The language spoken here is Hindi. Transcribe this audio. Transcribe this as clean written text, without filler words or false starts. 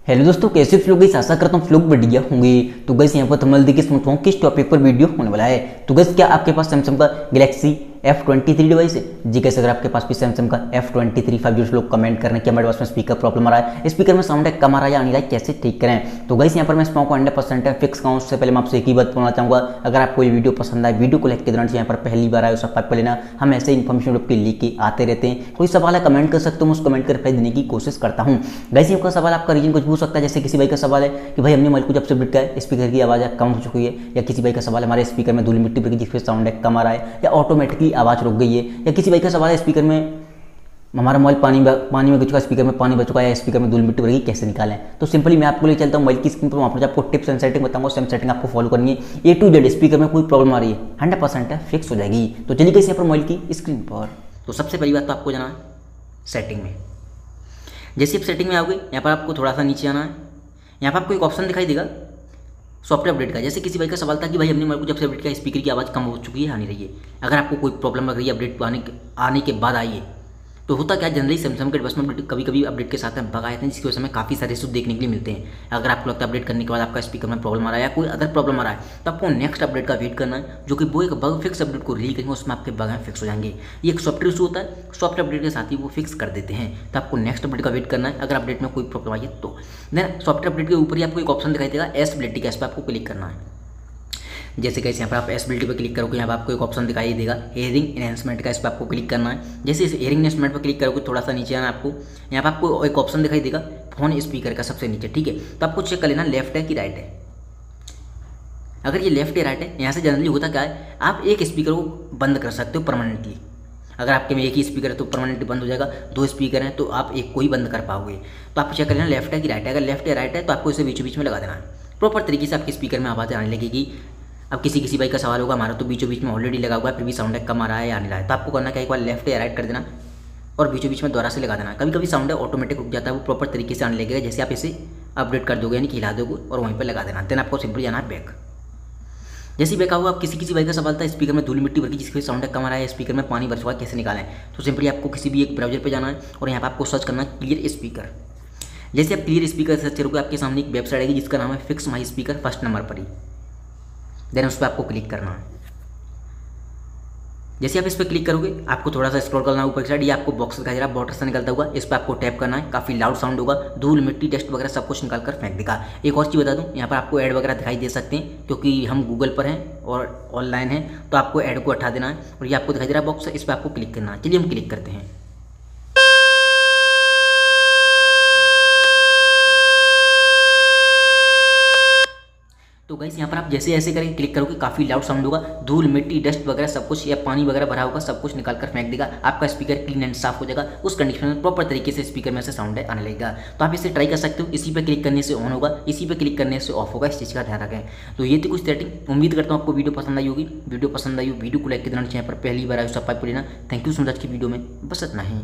हेलो दोस्तों, कैसे आप लोग? इस आशा करता हूँ लोग बढ़िया होंगे। तो गैस यहाँ पर थंबनेल देखिए समझाऊँ किस टॉपिक पर वीडियो होने वाला है। तो गैस क्या आपके पास सैमसंग का गैलेक्सी F23 डिवाइस है? जी कैसे, अगर आपके पास भी सैमसंग का F23 5G लोग कमेंट कर रहे हैं कि हमारे पास में स्पीकर प्रॉब्लम आ रहा है, स्पीकर में साउंड कम आ रहा है या नहीं रहा है, कैसे ठीक करें। तो गैस यहाँ पर मैं इसको 100% फिक्स कहूँ। उससे पहले मैं आपसे एक ही बात बोलना चाहूँगा, अगर आपको ये वीडियो पसंद आए, वीडियो को लाइक के दौरान यहाँ पर पहली बार आए सब्सक्राइब कर लेना। हम ऐसे इन्फॉर्मेशन आपके लेके आते रहते हैं। कोई सवाल है कमेंट कर सकते हो, उस कमेंट कर रिप्लाई देने की कोशिश करता हूँ। गैस आपका सवाल आपका रीजन कुछ पूछ सकता है, जैसे किसी भाई का सवाल है कि भाई हमने मोबाइल को जब से अपडेट किया है स्पीकर की आवाज़ कम हो चुकी है, या किसी भाई का सवाल है हमारे स्पीकर में धूल मिट्टी पर जिससे साउंड कम आ रहा है या ऑटोमेटिकली आवाज़ रुक गई है, या किसी भाई का सवाल है स्पीकर में हमारा मोबाइल पानी में बच चुका है, स्पीकर में पानी बच चुका है या स्पीकर में धूल मिट्टी भर कैसे निकालें। तो सिंपली मैं आपको ले चलता हूँ मोबाइल की स्क्रीन पर, वहाँ पर आपको टिप्स एंड सेटिंग बताऊंगा। सेम सेटिंग आपको फॉलो करनी है। A to Z स्पीकर में कोई प्रॉब्लम आ रही है 100% है फिक्स हो जाएगी। तो चलिए कैसे यहाँ पर मोबाइल की स्क्रीन पर। तो सबसे पहली बात तो आपको जाना है सेटिंग में। जैसे आप सेटिंग में आओगे, यहाँ पर आपको थोड़ा सा नीचे आना है। यहाँ पर आपको एक ऑप्शन दिखाई देगा सॉफ्टवेयर अपडेट का। जैसे किसी भाई का सवाल था कि भाई हमने मोबाइल को जब से अपडेट किया स्पीकर की आवाज़ कम हो चुकी है, आ नहीं रही है। अगर आपको कोई प्रॉब्लम लग रही है अपडेट आने के बाद आइए, तो होता क्या, जनरली सैमसंग के डिवाइस में अपडेट कभी कभी अपडेट के साथ में बग आए थे, जिसकी वजह से हमें काफ़ी सारे इशू देखने के लिए मिलते हैं। अगर आपको लगता है अपडेट करने के बाद आपका स्पीकर में प्रॉब्लम आ रहा है या कोई अदर प्रॉब्लम आ रहा है, तो आपको नेक्स्ट अपडेट का वेट करना है, जो कि वो एक बग फिक्स अपडेट को रिलीज करेंगे, उसमें आपके बग फिक्स हो जाएंगे। ये एक सॉफ्टवेयर इशू होता है, सॉफ्टवेयर अपडेट के साथ ही वो फिक्स कर देते हैं। तो आपको नेक्स्ट अपडेट का वेट करना है अगर अपडेट में कोई प्रॉब्लम आई है तो। देन सॉफ्टवेयर अपडेट के ऊपर ही आपको एक ऑप्शन दिखाई देगा एसबिलिटी का, इस पर आपको क्लिक करना है। जैसे कैसे यहाँ पर आप एसबिलिटी पर क्लिक करोगे, यहाँ पर आपको एक ऑप्शन दिखाई देगा हेयरिंग एनहेंसमेंट का, इस पर आपको क्लिक करना है। जैसे इस हेयरिंग एनहेंसमेंट पर क्लिक करोगे, थोड़ा सा नीचे आना आपको, यहाँ पर आपको एक ऑप्शन दिखाई देगा फोन स्पीकर का सबसे नीचे, ठीक है। तो आपको चेक कर लेना लेफ्ट है कि राइट है। अगर ये लेफ्ट या राइट है, यहाँ से जनरली होता क्या है, आप एक स्पीकर को बंद कर सकते हो परमानेंटली। अगर आपके में एक ही स्पीकर है तो परमानेंटली बंद हो जाएगा, दो स्पीकर हैं तो आप एक को ही बंद कर पाओगे। तो आप चेक कर लेना लेफ्ट है कि राइट है। अगर लेफ्ट या राइट है तो आपको इसे बीचों बीच में लगा देना है। प्रॉपर तरीके से आपके स्पीकर में आवाज़ आने लगेगी। अब किसी भाई का सवाल होगा हमारा तो बीचों बीच में ऑलरेडी लगा हुआ है, फिर भी साउंड कम आ रहा है या नहीं रहा है, तो आपको करना क्या, एक बार लेफ्ट या राइट कर देना और बीचों बीच में दोबारा से लगा देना। कभी कभी साउंड ऑटोमेटिक रुक जाता है, वो प्रॉपर तरीके से आने लगेगा। जैसे आप इसे अपडेट कर दोगे यानी कि हिला दोगे और वहीं पर लगा देना। देन आपको सिंपली जाना है बैक। जैसे बैक हुआ, आप किसी भाई का सवाल था स्पीकर में धूल मिट्टी भर की जिसकी साउंड कम आ रहा है, स्पीकर में पानी भर चुका है, कैसे निकालें। तो सिंपली आपको किसी भी एक ब्राउजर पर जाना है और यहाँ पर आपको सर्च करना है क्लियर स्पीकर। जैसे आप क्लियर स्पीकर सर्च करोगे, आपके सामने एक वेबसाइट आएगी जिसका नाम है fix my speaker, first number पर ही। देन उस पर आपको क्लिक करना है। जैसे आप इस पर क्लिक करोगे, आपको थोड़ा सा स्क्रॉल करना है ऊपर की साइड, ये आपको बॉक्स दिखाई दे रहा है वाटर से निकलता हुआ, इस पर आपको टैप करना है। काफ़ी लाउड साउंड होगा, धूल मिट्टी डस्ट वगैरह सब कुछ निकाल कर फेंक देगा। एक और चीज़ बता दूं, यहाँ पर आपको ऐड वगैरह दिखाई दे सकते हैं, क्योंकि हम गूगल पर हैं और ऑनलाइन हैं, तो आपको ऐड को हटा देना है। और ये आपको दिखाई दे रहा है बॉक्स, इस पर आपको क्लिक करना है। चलिए हम क्लिक करते हैं। तो गाइस यहाँ पर आप जैसे ऐसे करके क्लिक करोगे, काफ़ी लाउड साउंड होगा, धूल मिट्टी डस्ट वगैरह सब कुछ या पानी वगैरह भरा होगा, सब कुछ निकाल कर फेंक देगा। आपका स्पीकर क्लीन एंड साफ हो जाएगा। उस कंडीशन में प्रॉपर तरीके से स्पीकर में से साउंड आने लगेगा। तो आप इसे ट्राई कर सकते हो। इसी पे क्लिक करने से ऑन होगा, इसी पे क्लिक करने से ऑफ होगा, इस चीज़ का ध्यान रखें। तो ये थी कुछ सेटिंग। उम्मीद करता हूँ आपको वीडियो पसंद आई होगी। वीडियो पसंद आई हो वीडियो को लाइक के दौरान चैनल पर पहली बार आए सब्सक्राइब कर लेना। थैंक यू सो मच की वीडियो में बस इतना ही।